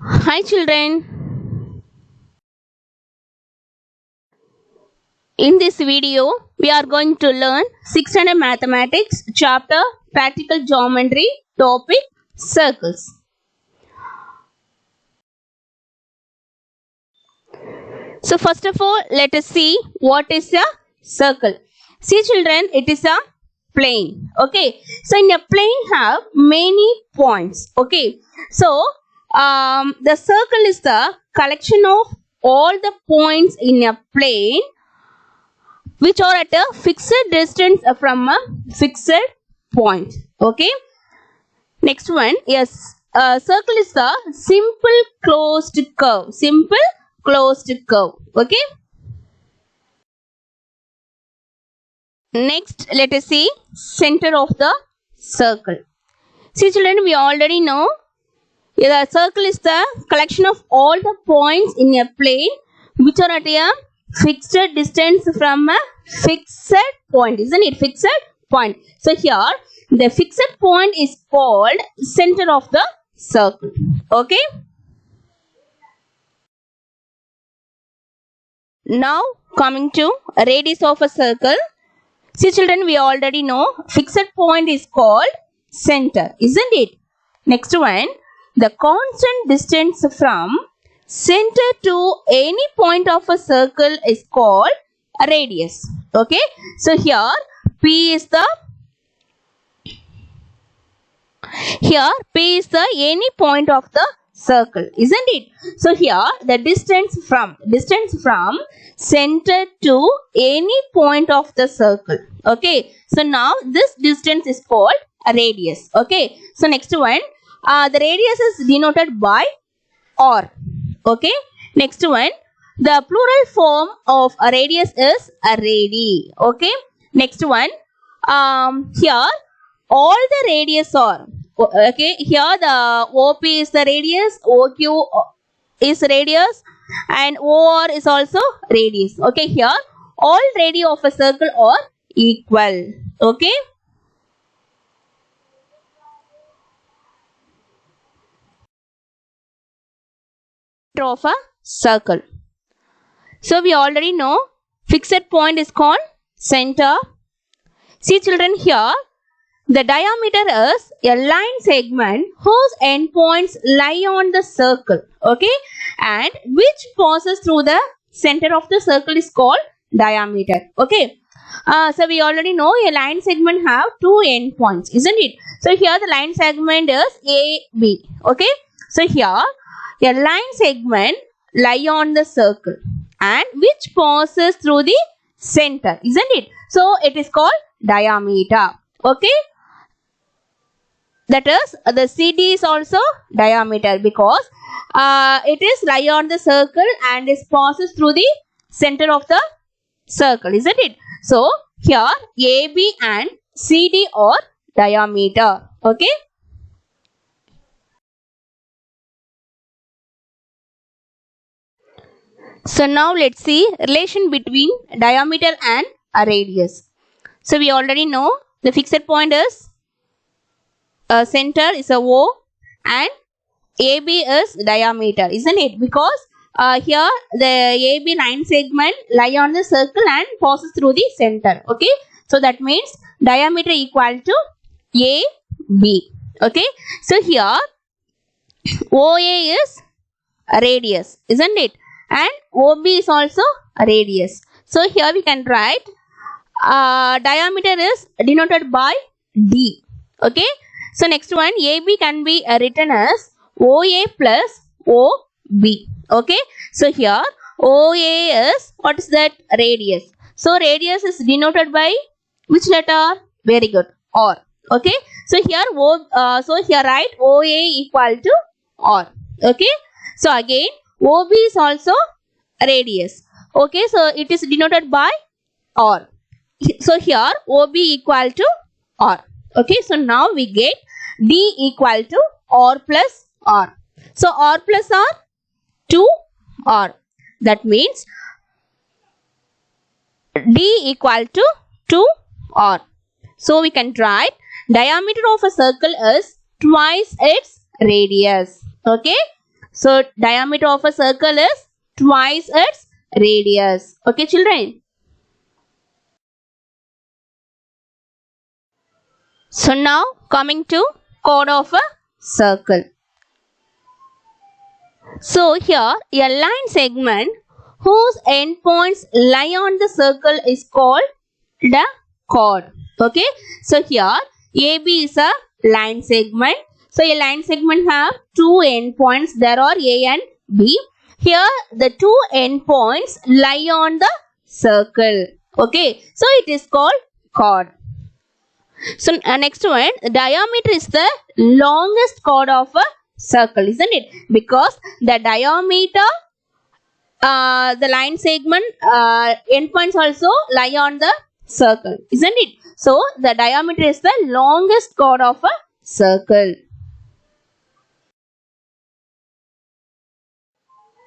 Hi children. In this video, we are going to learn 6th standard mathematics chapter practical geometry topic circles. So first of all, let us see what is a circle. See children, it is a plane. Okay. So in a plane have many points. Okay. So the circle is the collection of all the points in a plane which are at a fixed distance from a fixed point. Okay. Next one, yes, circle is the simple closed curve. Simple closed curve. Okay. Next, let us see center of the circle. See children, we already know the circle is the collection of all the points in a plane which are at a fixed distance from a fixed point, isn't it? Fixed point. So here the fixed point is called center of the circle. Okay. Now coming to radius of a circle. See children, we already know fixed point is called center, isn't it? Next one, the constant distance from center to any point of a circle is called a radius. Okay. So here P is the any point of the circle, isn't it? So here the distance from center to any point of the circle. Okay. So now this distance is called a radius. Okay. So next one, the radius is denoted by R. Okay. Next one, the plural form of a radius is a radii. Okay. Next one, here all the radius are, okay, here the OP is the radius, OQ is radius and OR is also radius. Okay, here all radii of a circle are equal. Okay. Of a circle. So we already know fixed point is called center. See children, here the diameter is a line segment whose endpoints lie on the circle. Okay. And which passes through the center of the circle is called diameter. Okay. So we already know a line segment have two endpoints, isn't it? So here the line segment is AB. Okay. So here a line segment lie on the circle and which passes through the center, isn't it? So it is called diameter. Okay. That is the CD is also diameter because it is lie on the circle and it passes through the center of the circle, isn't it? So here AB and CD are diameter. Okay. So now let's see relation between diameter and a radius. So we already know the fixed point is center is a O and AB is diameter, isn't it? Because here the AB line segment lie on the circle and passes through the center. Okay. So that means diameter equal to AB. Okay. So here OA is a radius, isn't it? And OB is also a radius. So here we can write diameter is denoted by D. Okay. So next one, AB can be written as OA plus OB. Okay. So here OA is, what is that? Radius. So radius is denoted by which letter? Very good. R. Okay. So here write OA equal to R. Okay. So again OB is also radius. Okay. So it is denoted by R. So here OB equal to R. Okay. So now we get D equal to R plus R. So R plus R, 2R. That means D equal to 2R. So we can write diameter of a circle is twice its radius. Okay. So diameter of a circle is twice its radius. Okay, children. So now coming to chord of a circle. So here a line segment whose endpoints lie on the circle is called the chord. Okay. So here AB is a line segment. So a line segment have two endpoints. There are A and B. Here the two endpoints lie on the circle. Okay. So it is called chord. So next one, diameter is the longest chord of a circle, isn't it? Because the diameter, the line segment endpoints also lie on the circle, isn't it? So the diameter is the longest chord of a circle.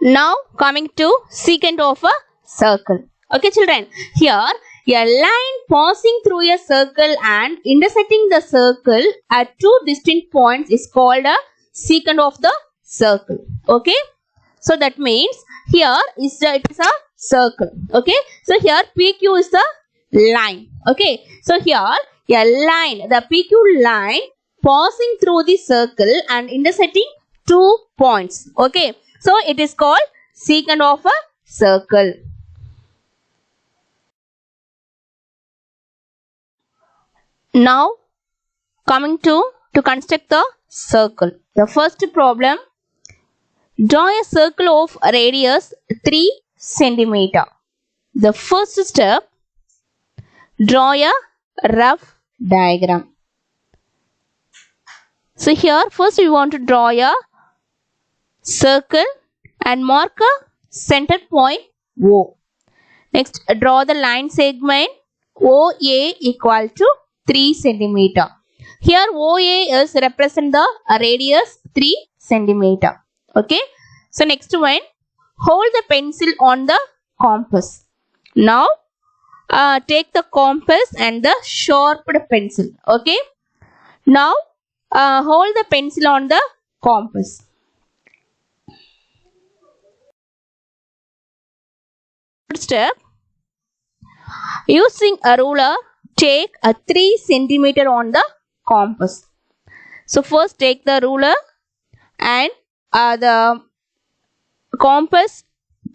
Now coming to secant of a circle. Okay, children. Here a line passing through a circle and intersecting the circle at two distinct points is called a secant of the circle. Okay. So that means here it is a circle. Okay. So here PQ is the line. Okay. So here a line, the PQ line passing through the circle and intersecting two points. Okay. So it is called secant of a circle. Now coming to construct the circle. The first problem, draw a circle of radius 3 centimeter. The first step, draw a rough diagram. So here first we want to draw a circle and mark a center point O. Next draw the line segment OA equal to 3 centimeter. Here OA is represent the radius 3 centimeter. Okay. So next one, hold the pencil on the compass. Now take the compass and the sharpened pencil. Okay. Now hold the pencil on the compass. Step, using a ruler, take a 3 centimeter on the compass. So first take the ruler and the compass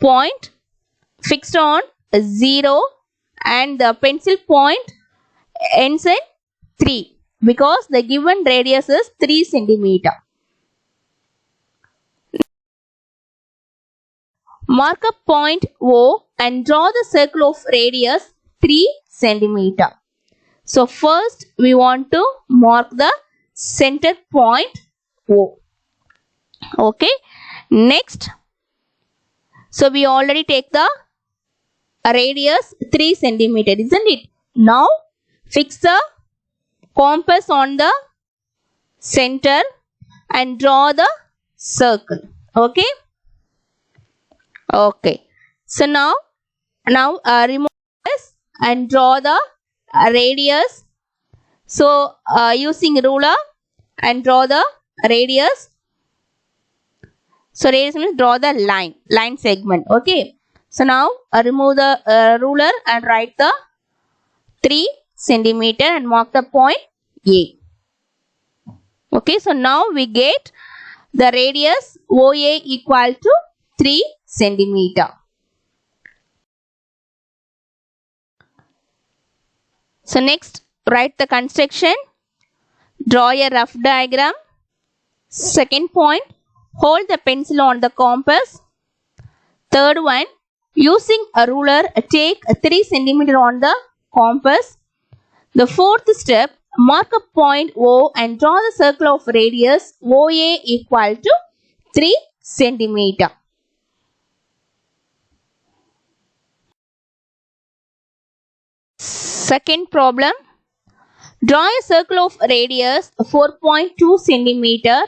point fixed on 0 and the pencil point ends in 3 because the given radius is 3 centimeter. Mark a point O and draw the circle of radius 3 centimeter. So first we want to mark the center point O. Okay. Next, so we already take the radius 3 centimeter, isn't it? Now fix the compass on the center and draw the circle. Okay. Okay. So now remove this and draw the radius. So using ruler and draw the radius. So radius means draw the line segment. Okay. So now remove the ruler and write the 3 centimeter and mark the point A. Okay. So now we get the radius OA equal to 3 centimeter. So next, write the construction. Draw a rough diagram. Second point, hold the pencil on the compass. Third one, using a ruler, take 3 centimeter on the compass. The fourth step, mark a point O and draw the circle of radius OA equal to 3 centimeter. Second problem, draw a circle of radius 4.2 centimeter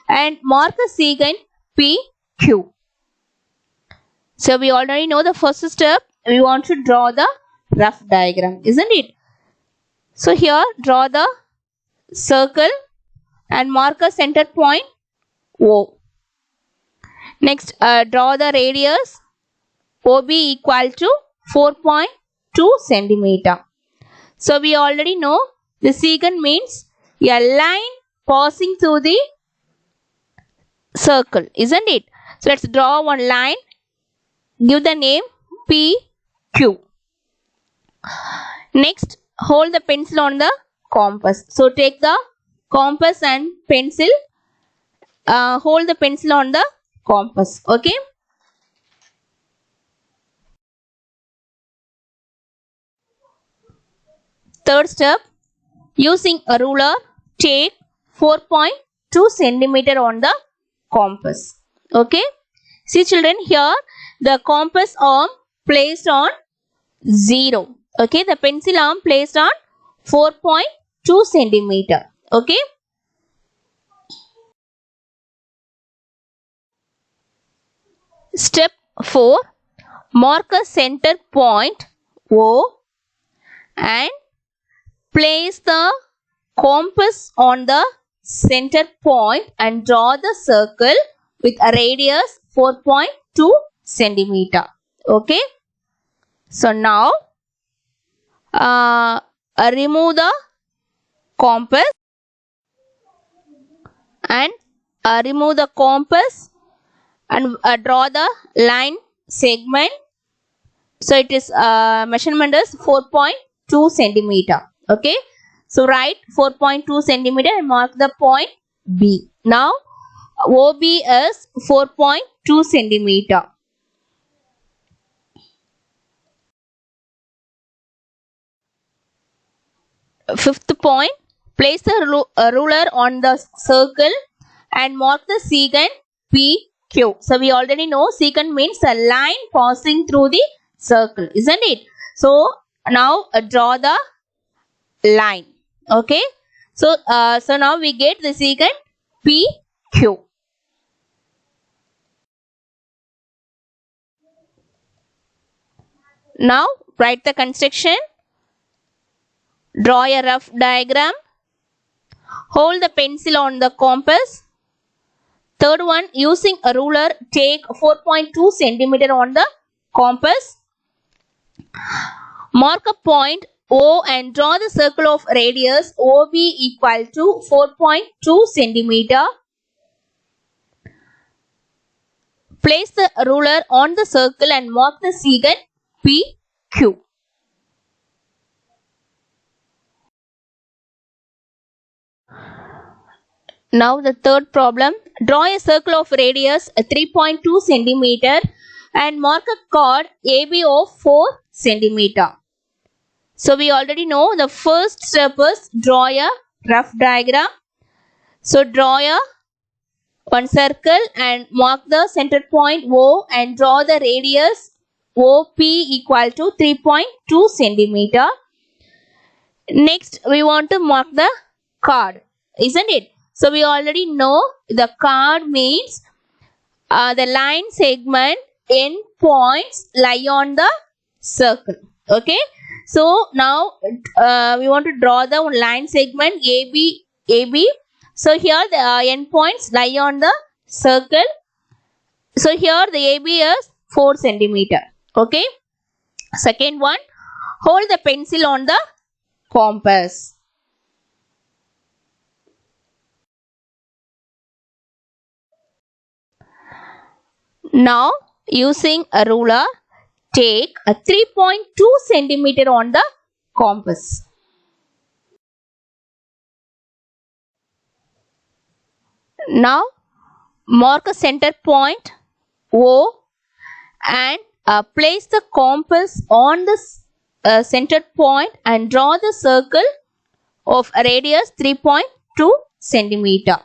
and mark a secant PQ. So we already know the first step, we want to draw the rough diagram, isn't it? So here draw the circle and mark a center point O. Next, draw the radius OB equal to 4.2 centimeter. So we already know the secant means a line passing through the circle, isn't it? So let's draw one line. Give the name PQ. Next, hold the pencil on the compass. So take the compass and pencil. Hold the pencil on the compass. Okay. Third step, using a ruler, take 4.2 centimeter on the compass. Okay. See children, here the compass arm placed on 0. Okay. The pencil arm placed on 4.2 centimeter. Okay. Step 4. Mark a center point O and place the compass on the center point and draw the circle with a radius 4.2 centimeter. Okay. So now remove the compass and remove the compass and draw the line segment. So it is measurement is 4.2 centimeter. Okay. So write 4.2 centimeter and mark the point B. Now OB is 4.2 centimeter. Fifth point, place the ruler on the circle and mark the secant PQ. So we already know secant means a line passing through the circle, isn't it? So now draw the line. Okay. So now we get the secant PQ. Now write the construction. Draw a rough diagram. Hold the pencil on the compass. Third one, using a ruler, take 4.2 centimeter on the compass. Mark a point O and draw the circle of radius OB equal to 4.2 centimeter. Place the ruler on the circle and mark the secant PQ. Now the third problem, draw a circle of radius 3.2 centimeter and mark a chord AB of 4 centimeter. So we already know the first step is draw a rough diagram. So draw one circle and mark the center point O and draw the radius OP equal to 3.2 centimeter. Next we want to mark the chord, isn't it? So we already know the chord means the line segment end points lie on the circle. Okay. So now we want to draw the line segment AB. So here the end points lie on the circle. So here the AB is 4 centimeter. Okay. Second one, hold the pencil on the compass. Now using a ruler, take a 3.2 centimeter on the compass. Now mark a center point O and place the compass on the centered point and draw the circle of a radius 3.2 centimeter.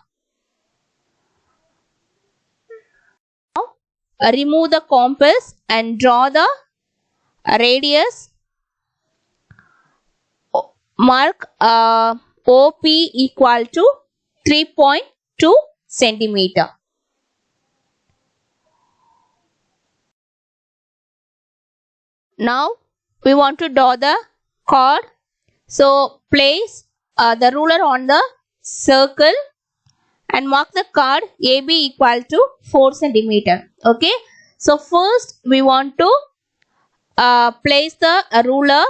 Remove the compass and draw the radius. Mark OP equal to 3.2 centimeter. Now we want to draw the chord. So place the ruler on the circle and mark the chord AB equal to 4 centimeter. Okay. So first we want to place the ruler.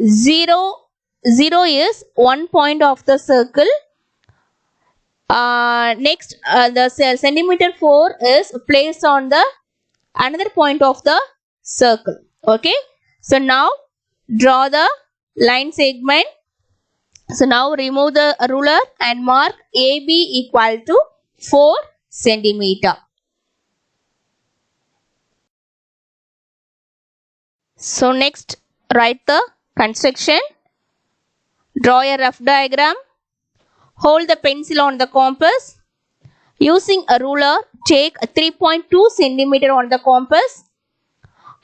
0 is one point of the circle. Next the centimeter 4 is placed on the another point of the circle. Okay. So now draw the line segment. So now remove the ruler and mark AB equal to 4 centimeter. So next write the construction. Draw a rough diagram. Hold the pencil on the compass. Using a ruler, take 3.2 centimeter on the compass.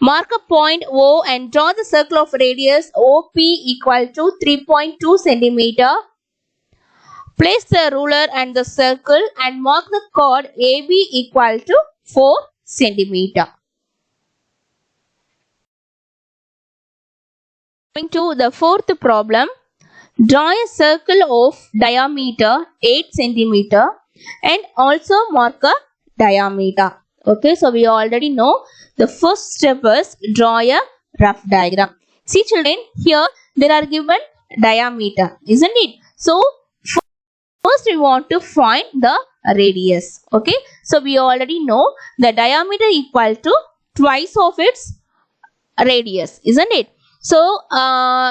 Mark a point O and draw the circle of radius OP equal to 3.2 centimeter. Place the ruler and the circle and mark the chord AB equal to 4 centimeter. Coming to the fourth problem. Draw a circle of diameter 8 centimeter and also mark a diameter. Okay, so we already know the first step is draw a rough diagram. See children, here there are given diameter, isn't it? So first we want to find the radius. Okay, so we already know the diameter equal to twice of its radius, isn't it? So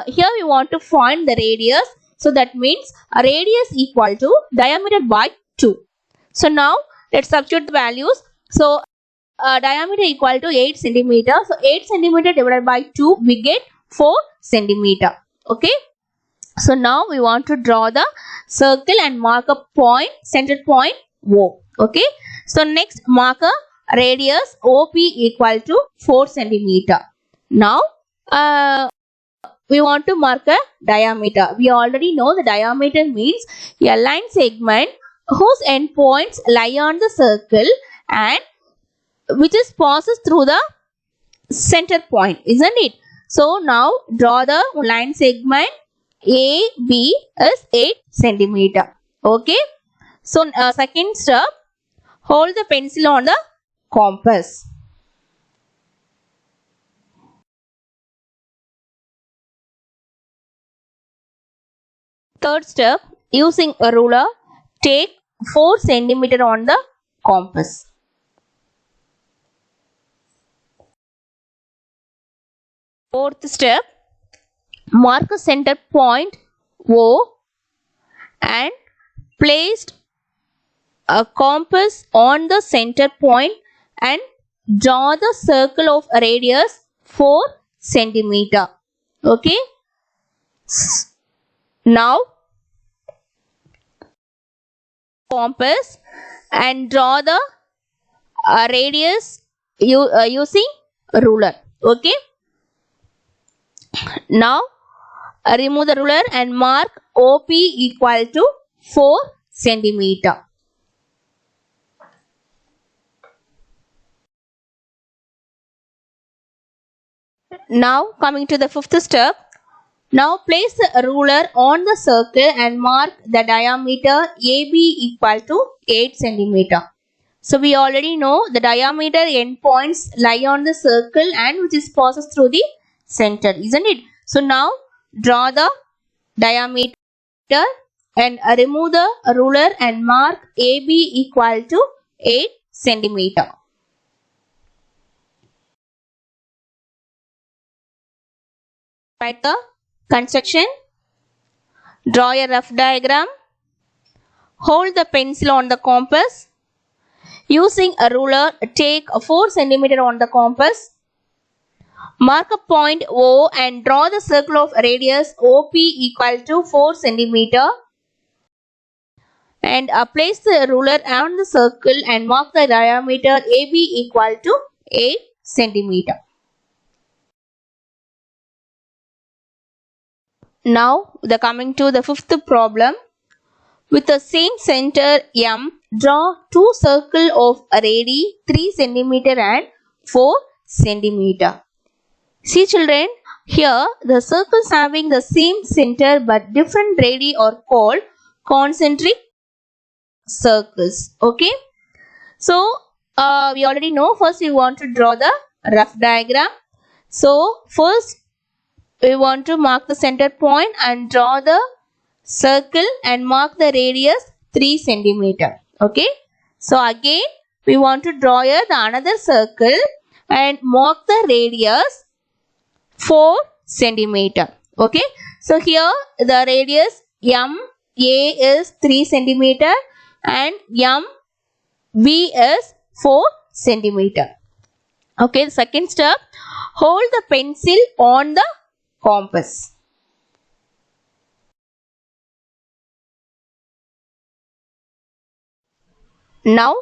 here we want to find the radius. So that means a radius equal to diameter by 2. So now let's substitute the values. So diameter equal to 8 centimeter. So 8 centimeter divided by 2 we get 4 centimeter. Okay. So now we want to draw the circle and mark a point, centered point O. Okay. So next mark a radius OP equal to 4 centimeter. Now we want to mark a diameter. We already know the diameter means a line segment whose endpoints lie on the circle and which is passes through the center point, isn't it? So now draw the line segment AB is 8 centimeter. Okay. So second step, hold the pencil on the compass. Third step, using a ruler, take 4 centimeter on the compass. Fourth step, mark a center point O and placed a compass on the center point and draw the circle of radius 4 centimeter. Okay. Now compass and draw the radius using ruler. Okay. Now remove the ruler and mark OP equal to 4 centimeter. Now coming to the fifth step. Now place the ruler on the circle and mark the diameter AB equal to 8 centimeter. So we already know the diameter endpoints lie on the circle and which is passes through the center, isn't it? So now draw the diameter and remove the ruler and mark AB equal to 8 centimeter. Write the construction. Draw a rough diagram. Hold the pencil on the compass. Using a ruler, take 4 centimeter on the compass. Mark a point O and draw the circle of radius OP equal to 4 centimeter. And place the ruler on the circle and mark the diameter AB equal to 8 centimeter. Now coming to the fifth problem. With the same center M, draw two circles of radii 3 centimeter and 4 centimeter. See children, here the circles having the same center but different radii are called concentric circles. Okay. So we already know, first we want to draw the rough diagram. So first we want to mark the center point and draw the circle and mark the radius 3 centimeter. Okay. So again we want to draw here the another circle and mark the radius 4 centimeter. Okay. So here the radius MA is 3 centimeter and MB is 4 centimeter. Okay. The second step, hold the pencil on the compass. Now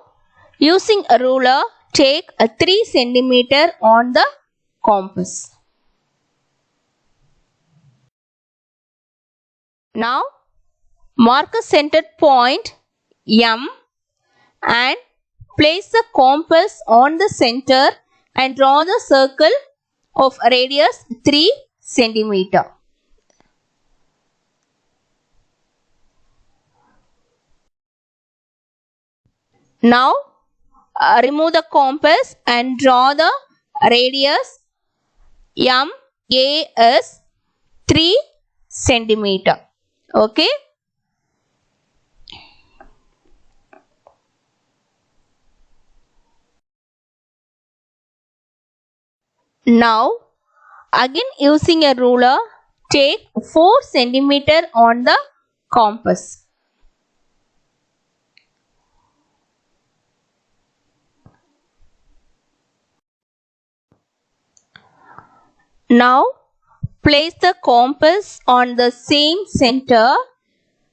using a ruler, take a 3 centimeter on the compass. Now mark a centered point M and place the compass on the center and draw the circle of radius 3 centimeter. Now remove the compass and draw the radius MA is 3 centimeter. Okay. Now again using a ruler, take 4 centimeter on the compass. Now place the compass on the same center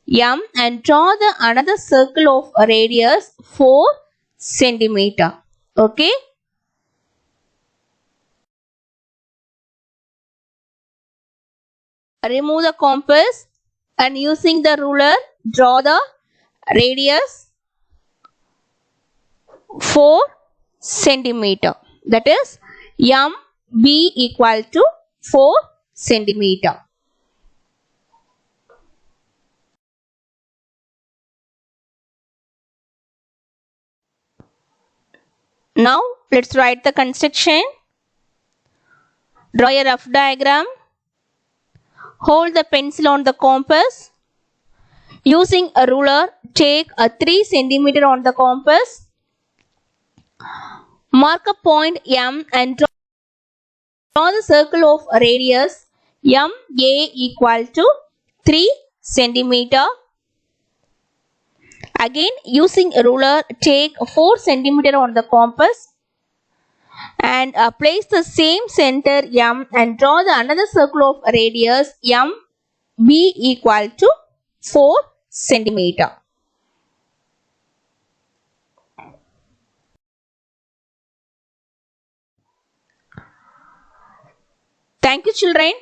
M and draw the another circle of a radius 4 centimeter. Okay. Remove the compass and using the ruler draw the radius 4 centimeter. That is MB equal to 4 centimeter. Now let's write the construction. Draw a rough diagram. Hold the pencil on the compass. Using a ruler, take a 3 centimeter on the compass. Mark a point M and draw the circle of a radius MA equal to 3 centimeter. Again using a ruler, take 4 centimeter on the compass and place the same center M and draw the another circle of radius MB equal to 4 centimeter. Thank you, children.